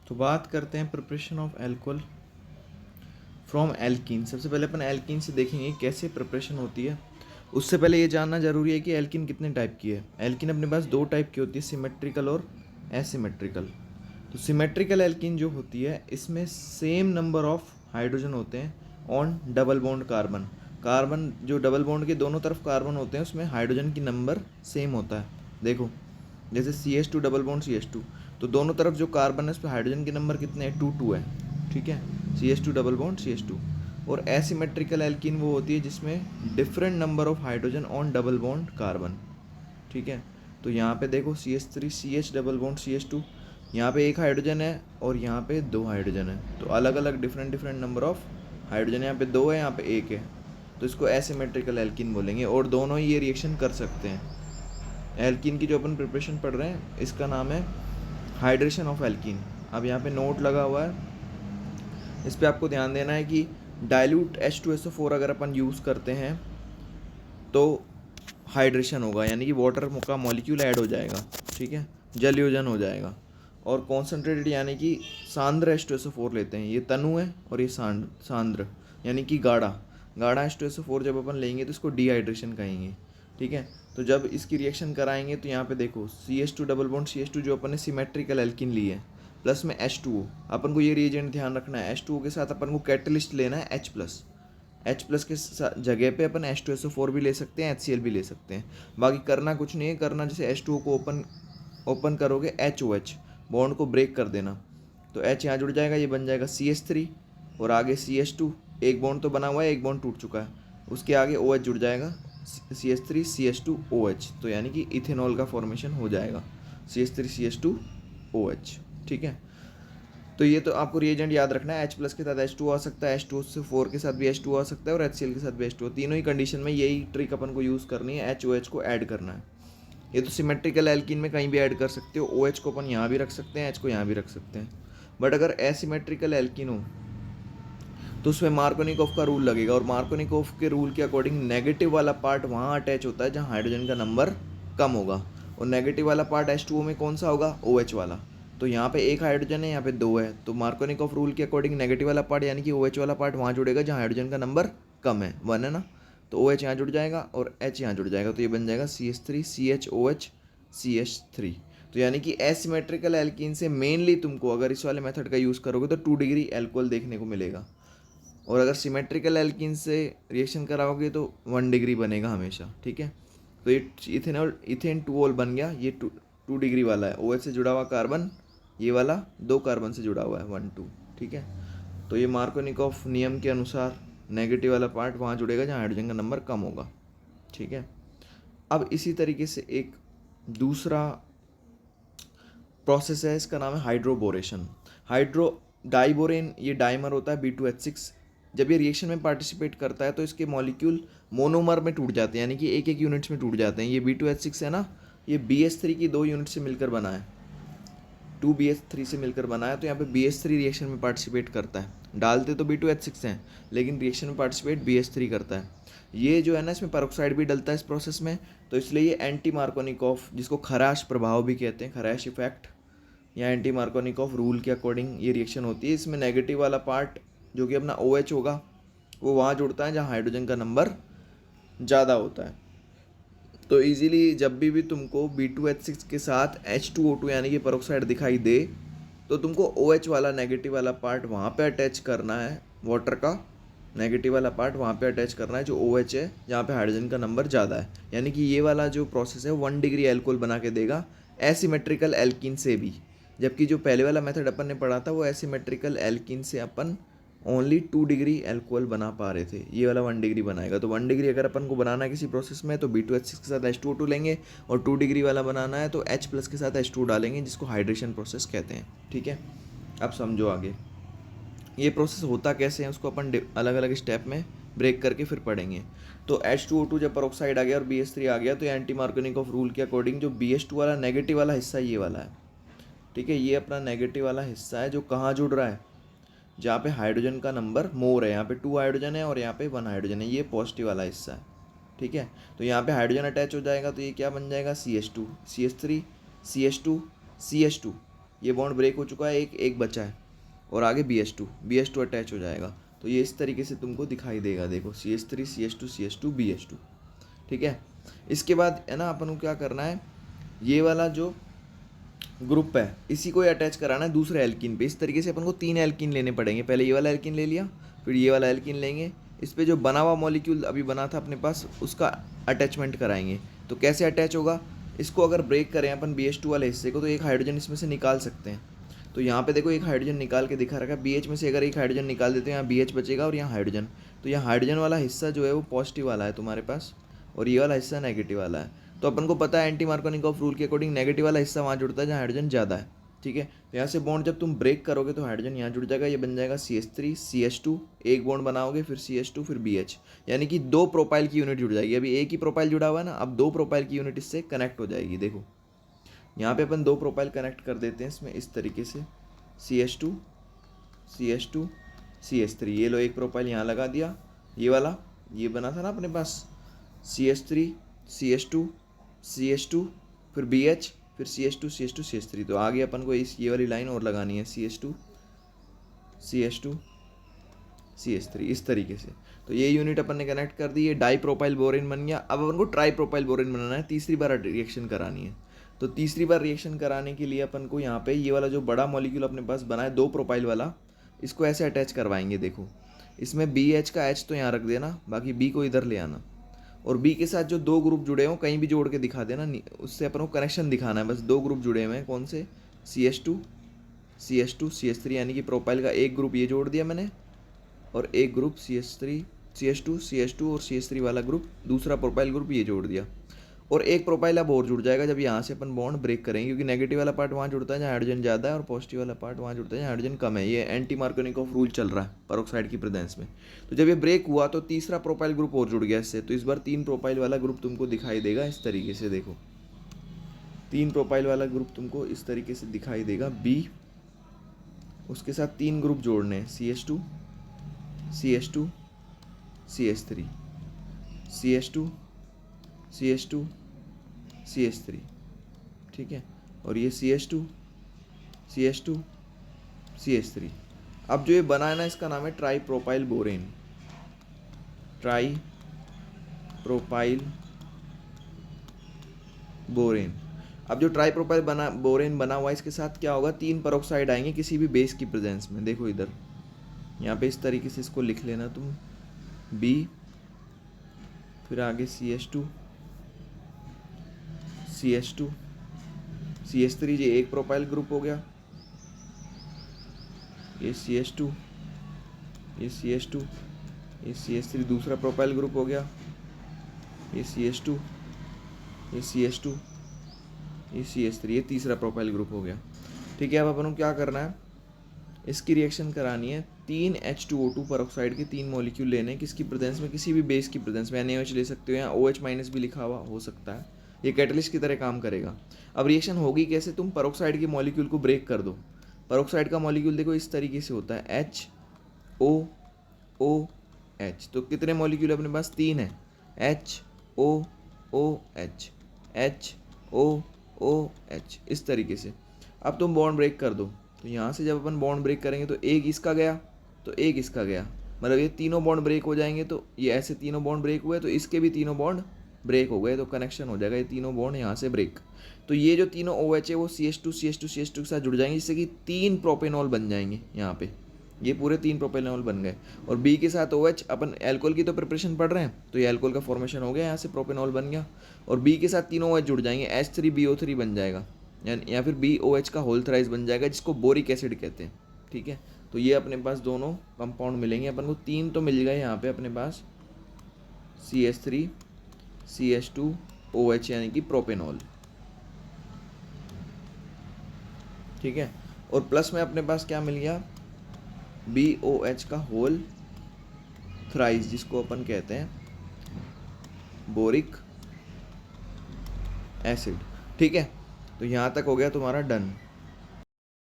तो बात करते हैं preparation of alcohol from alkene. सबसे पहले अपन एल्कीन से देखेंगे कैसे प्रिपरेशन होती है। उससे पहले ये जानना जरूरी है कि एल्कीन कितने टाइप की है। एल्कीन अपने पास दो टाइप की होती है, सिमेट्रिकल और एसिमेट्रिकल। तो सिमेट्रिकल एल्कीन जो होती है इसमें सेम नंबर ऑफ हाइड्रोजन होते हैं on double bond carbon. Carbon जो डबल बॉन्ड के दोनों तरफ कार्बन होते हैं उसमें हाइड्रोजन की नंबर सेम होता है। देखो जैसे CH2 डबल बॉन्ड CH2, तो दोनों तरफ जो कार्बन है उस पर हाइड्रोजन के नंबर कितने हैं, 2 है। ठीक है, CH2 डबल बॉन्ड CH2। और एसिमेट्रिकल एल्कीन वो होती है जिसमें different number of hydrogen on double bond carbon. ठीक है, तो यहाँ पे देखो CH3 CH double bond CH2, यहाँ पे एक हाइड्रोजन है और यहाँ पे दो हाइड्रोजन है, तो अलग अलग different different number of hydrogen, यहाँ पे दो है यहाँ पे एक है, तो इसको एसिमेट्रिकल एल्कीन बोलेंगे। और दोनों ही ये रिएक्शन कर सकते हैं। एल्कीन की जो अपन प्रिपरेशन पढ़ रहे हैं इसका नाम है हाइड्रेशन ऑफ एल्कीन। अब यहाँ पे नोट लगा हुआ है, इस पर आपको ध्यान देना है कि डाइल्यूट H2SO4 अगर अपन यूज़ करते हैं तो हाइड्रेशन होगा, यानी कि वाटर का मॉलिक्यूल ऐड हो जाएगा। ठीक है, जल योजन हो जाएगा। और कॉन्सेंट्रेटेड यानी कि सांद्र H2SO4 लेते हैं, ये तनु है और ये सांद्र यानी कि गाढ़ा गाढ़ा H2SO4 जब अपन लेंगे तो इसको डिहाइड्रेशन कहेंगे। ठीक है, तो जब इसकी रिएक्शन कराएंगे तो यहाँ पे देखो CH2 डबल बॉन्ड CH2 जो अपन ने सिमेट्रिकल एल्कीन ली है, प्लस में H2O। अपन को ये रिएजेंट ध्यान रखना है, H2O के साथ अपन को कैटलिस्ट लेना है H+ के जगह पे अपन H2SO4 भी ले सकते हैं, HCl भी ले सकते हैं। बाकी करना कुछ नहीं है, करना जैसे H2O को ओपन करोगे HOH बॉन्ड को ब्रेक कर देना, तो H यहाँ जुड़ जाएगा, ये बन जाएगा CH3 और आगे CH2, एक बॉन्ड तो बना हुआ है, एक बॉन्ड टूट चुका है, उसके आगे OH जुड़ जाएगा, CH3 CH2 OH, तो यानी कि इथेनॉल का फॉर्मेशन हो जाएगा CH3 CH2 OH। ठीक है, तो ये तो आपको रिएजेंट याद रखना है, H+ के साथ H2 आ सकता है, H2O के साथ भी H2 आ सकता है और HCl के साथ भी H2O, तीनों ही कंडीशन में यही ट्रिक अपन को यूज़ करनी है, HOH को ऐड करना है। ये तो सिमेट्रिकल एल्कीन में कहीं भी ऐड कर सकते हो, OH को अपन यहाँ भी रख सकते हैं, H को यहाँ भी रख सकते हैं। बट अगर एसिमेट्रिकल एल्कीन हो तो उसमें मार्कोनिकॉफ का रूल लगेगा, और मार्कोनिकॉफ के रूल के अकॉर्डिंग नेगेटिव वाला पार्ट वहाँ अटैच होता है जहाँ हाइड्रोजन का नंबर कम होगा, और नेगेटिव वाला पार्ट H2O में कौन सा होगा, OH वाला। तो यहाँ पे एक हाइड्रोजन है, यहाँ पे दो है, तो मार्कोनिकॉफ रूल के अकॉर्डिंग नेगेटिव वाला पार्ट यानी कि OH वाला पार्ट वहाँ जुड़ेगा जहाँ हाइड्रोजन का नंबर कम है, 1 है ना, तो OH यहाँ जुड़ जाएगा और H यहाँ जुड़ जाएगा, तो ये बन जाएगा CH3 CHOH CH3। तो यानी कि एसिमेट्रिकल एल्कीन से मेनली तुमको अगर इस वाले मेथड का यूज़ करोगे तो 2 डिग्री एल्कोहल देखने को मिलेगा, और अगर सिमेट्रिकल एल्कीन से रिएक्शन कराओगे तो 1 डिग्री बनेगा हमेशा। ठीक है, तो ये इथेन 2 बन गया, ये 2 डिग्री वाला है, OH से जुड़ा हुआ कार्बन, ये वाला 2 कार्बन से जुड़ा हुआ है 1 2। ठीक है, तो ये मार्कोनिकॉफ नियम के अनुसार नेगेटिव वाला पार्ट वहाँ जुड़ेगा जहाँ हाइड्रोजन का नंबर कम होगा। ठीक है, अब इसी तरीके से एक दूसरा प्रोसेस है, इसका नाम है हाइड्रोबोरेशन। डाइबोरेन ये डाइमर होता है B2H6। जब ये रिएक्शन में पार्टिसिपेट करता है तो इसके मॉलिक्यूल मोनोमर में टूट जाते हैं, यानी कि एक एक यूनिट्स में टूट जाते हैं। ये B2H6 है ना, ये BH3 की 2 यूनिट से मिलकर बना है, 2BH3 से मिलकर बना है, तो यहाँ पे BH3 रिएक्शन में पार्टिसिपेट करता है। डालते तो B2H6 हैं लेकिन रिएक्शन में पार्टिसिपेट BH3 करता है। ये जो है ना, इसमें पेरोक्साइड भी डलता है इस प्रोसेस में, तो इसलिए ये एंटी मार्कोनिकॉफ, जिसको खराश प्रभाव भी कहते हैं, खराश इफेक्ट या एंटी मार्कोनिकॉफ रूल के अकॉर्डिंग ये रिएक्शन होती है। इसमें नेगेटिव वाला पार्ट जो कि अपना OH होगा वो वहाँ जुड़ता है जहाँ हाइड्रोजन का नंबर ज़्यादा होता है। तो इजीली जब भी तुमको B2H6 के साथ H2O2 यानी कि पेरोक्साइड दिखाई दे तो तुमको OH वाला नेगेटिव वाला पार्ट वहाँ पे अटैच करना है, वाटर का नेगेटिव वाला पार्ट वहाँ पे अटैच करना है जो OH है, जहाँ पे हाइड्रोजन का नंबर ज़्यादा है। यानी कि ये वाला जो प्रोसेस है 1 डिग्री एल्कोहल बना के देगा एसिमेट्रिकल एल्कीन से भी, जबकि जो पहले वाला मेथड अपन ने पढ़ा था वो एसिमेट्रिकल एल्कीन से अपन ओनली 2 डिग्री एल्कोहल बना पा रहे थे, ये वाला 1 डिग्री बनाएगा। तो 1 डिग्री अगर अपन को बनाना है किसी प्रोसेस में तो B2H6 के साथ H2O2 लेंगे, और 2 डिग्री वाला बनाना है तो H+ के साथ H2 डालेंगे, जिसको हाइड्रेशन प्रोसेस कहते हैं। ठीक है, अब समझो आगे ये प्रोसेस होता कैसे है, उसको अपन अलग अलग स्टेप में ब्रेक करके फिर पढ़ेंगे। तो H2O2 जब पेरोक्साइड आ गया और BH3 आ गया तो एंटी मार्कोनिकॉफ रूल के अकॉर्डिंग जो BH2 वाला नेगेटिव वाला हिस्सा ये वाला है। ठीक है, ये अपना नेगेटिव वाला हिस्सा है जो कहाँ जुड़ रहा है, जहाँ पे हाइड्रोजन का नंबर मोर है, यहाँ पे 2 हाइड्रोजन है और यहाँ पे 1 हाइड्रोजन है, ये पॉजिटिव वाला हिस्सा है। ठीक है, तो यहाँ पे हाइड्रोजन अटैच हो जाएगा तो ये क्या बन जाएगा, CH2 CH3 CH2 CH2, ये बॉन्ड ब्रेक हो चुका है, एक बचा है और आगे BH2 अटैच हो जाएगा। तो ये इस तरीके से तुमको दिखाई देगा, देखो CH3 CH2 CH2 BH2। ठीक है, इसके बाद है ना अपन को क्या करना है, ये वाला जो ग्रुप है इसी को अटैच कराना है दूसरे एल्कीन पे। इस तरीके से अपन को 3 एल्कीन लेने पड़ेंगे, पहले ये वाला एल्कीन ले लिया, फिर ये वाला एल्कीन लेंगे, इस पे जो बना हुआ मॉलिक्यूल अभी बना था अपने पास उसका अटैचमेंट कराएंगे। तो कैसे अटैच होगा, इसको अगर ब्रेक करें अपन BH2 वाले हिस्से को तो एक हाइड्रोजन इसमें से निकाल सकते हैं। तो यहाँ पे देखो एक हाइड्रोजन निकाल के दिखा रखा है, BH में से अगर एक हाइड्रोजन निकाल देते हैं यहाँ BH बचेगा और यहाँ हाइड्रोजन। तो यहाँ हाइड्रोजन वाला हिस्सा जो है वो पॉजिटिव वाला है तुम्हारे पास और ये वाला हिस्सा नेगेटिव वाला है। तो अपन को पता है एंटी मार्कोनिकॉफ रूल के अकॉर्डिंग नेगेटिव वाला हिस्सा वहाँ जुड़ता है जहाँ हाइड्रोजन ज़्यादा है। ठीक है, तो यहाँ से बॉन्ड जब तुम ब्रेक करोगे तो हाइड्रोजन यहाँ जुड़ जाएगा, ये बन जाएगा CH3 CH2, एक बॉन्ड बनाओगे फिर CH2 फिर BH, यानी कि 2 प्रोपाइल की यूनिट जुड़ जाएगी। अभी एक ही प्रोपाइल जुड़ा हुआ है ना, अब 2 प्रोपाइल की यूनिट इससे कनेक्ट हो जाएगी। देखो यहाँ पे अपन 2 प्रोपाइल कनेक्ट कर देते हैं इसमें इस तरीके से, CH2 CH2 CH3, ये लो एक प्रोपाइल यहाँ लगा दिया, ये वाला ये बना था ना अपने पास CH3 CH2 CH2 फिर BH फिर CH2 CH2 CH3। तो आगे अपन को इस ये वाली लाइन और लगानी है CH2 CH2 CH3 इस तरीके से। तो ये यूनिट अपन ने कनेक्ट कर दी, ये डाई प्रोपाइल बोरेन बन गया। अब अपन को ट्राई प्रोपाइल बोरेन बनाना है, तीसरी बार रिएक्शन करानी है। तो तीसरी बार रिएक्शन कराने के लिए अपन को यहाँ पे ये वाला जो बड़ा मॉलिक्यूल अपने पास बना है 2 प्रोपाइल वाला, इसको ऐसे अटैच करवाएंगे। देखो इसमें BH का H तो यहाँ रख देना, बाकी B को इधर ले आना और B के साथ जो 2 ग्रुप जुड़े हों कहीं भी जोड़ के दिखा देना, उससे अपन को कनेक्शन दिखाना है। बस 2 ग्रुप जुड़े हुए हैं, कौन से, CH2 CH3, यानी कि प्रोपाइल का एक ग्रुप ये जोड़ दिया मैंने और एक ग्रुप CH2 और CH3 वाला ग्रुप दूसरा प्रोपाइल ग्रुप ये जोड़ दिया और एक प्रोपाइल अब और जुड़ जाएगा जब यहाँ से अपन बॉन्ड ब्रेक करेंगे, क्योंकि नेगेटिव वाला पार्ट वहाँ जुड़ता है जहाँ हाइड्रोजन ज़्यादा है और पॉजिटिव वाला पार्ट वहाँ जुड़ता है जहाँ हाइड्रोजन कम है। ये एंटी मार्कोनिकॉफ रूल चल रहा है पेरोक्साइड की प्रेजेंस में। तो जब ये ब्रेक हुआ तो तीसरा प्रोपाइल ग्रुप और जुड़ गया इससे, तो इस बार 3 प्रोपाइल वाला ग्रुप तुमको दिखाई देगा इस तरीके से। देखो 3 प्रोपाइल वाला ग्रुप तुमको इस तरीके से दिखाई देगा B, उसके साथ 3 ग्रुप जोड़ने हैं CH2 CH2 CH3 CH2 CH2 CH3। ठीक है, और ये CH2 CH2 CH3। अब जो ये बना है ना इसका नाम है try propyl borane, try propyl borane. अब जो ट्राई प्रोपाइल बोरेन बना हुआ है इसके साथ क्या होगा, 3 पेरोक्साइड आएंगे किसी भी बेस की प्रेजेंस में। देखो इधर यहाँ पे इस तरीके से इसको लिख लेना तुम, B फिर आगे CH2 CH2 CH3, ये एक प्रोपाइल ग्रुप हो गया, ये CH2 ये CH2 ये CH3 दूसरा प्रोपाइल ग्रुप हो गया, ये CH2 ये CH2 ये CH3 ये तीसरा प्रोपाइल ग्रुप हो गया। ठीक है, अब अपन को क्या करना है, इसकी रिएक्शन करानी है। 3 H2O2 पेरोक्साइड के 3 मॉलिक्यूल लेने हैं, किसकी प्रेजेंस में, किसी भी बेस की प्रेजेंस में। NaOH ले सकते हो, यहाँ OH माइनस भी लिखा हुआ हो सकता है, ये कैटलिस्ट की तरह काम करेगा। अब रिएक्शन होगी कैसे, तुम पेरोक्साइड के मॉलिक्यूल को ब्रेक कर दो। पेरोक्साइड का मॉलिक्यूल देखो इस तरीके से होता है HOOH। तो कितने मॉलिक्यूल अपने पास, 3 है, HOOH HOOH इस तरीके से। अब तुम बॉन्ड ब्रेक कर दो, तो यहाँ से जब अपन बॉन्ड ब्रेक करेंगे तो एक इसका गया तो एक इसका गया, मतलब ये तीनों बॉन्ड ब्रेक हो जाएंगे। तो ये ऐसे तीनों बॉन्ड ब्रेक हुए तो इसके भी तीनों बॉन्ड ब्रेक हो गए, तो कनेक्शन हो जाएगा, ये तीनों बॉन्ड यहाँ से ब्रेक। तो ये जो तीनों OH है वो CH2 के साथ जुड़ जाएंगे, जिससे कि 3 प्रोपेनॉल बन जाएंगे। यहाँ पे ये पूरे 3 प्रोपेनॉल बन गए और B के साथ OH, अपन एल्कोहल की तो प्रिपरेशन पढ़ रहे हैं, तो ये एल्कोहल का फॉर्मेशन हो गया, यहाँ से प्रोपेनॉल बन गया और B के साथ तीनों OH जुड़ जाएंगे, H3BO3 बन जाएगा, या फिर BOH का होल थ्राइस बन जाएगा, जिसको बोरिक एसिड कहते हैं। ठीक है, तो ये अपने पास दोनों कंपाउंड मिलेंगे अपन को, 3 तो मिल गए यहाँ पे अपने पास, CH3 CH2 OH यानी कि प्रोपेनॉल। ठीक है, और प्लस में अपने पास क्या मिल गया, BOH का होल थ्राइस, जिसको अपन कहते हैं बोरिक एसिड। ठीक है, तो यहाँ तक हो गया तुम्हारा डन।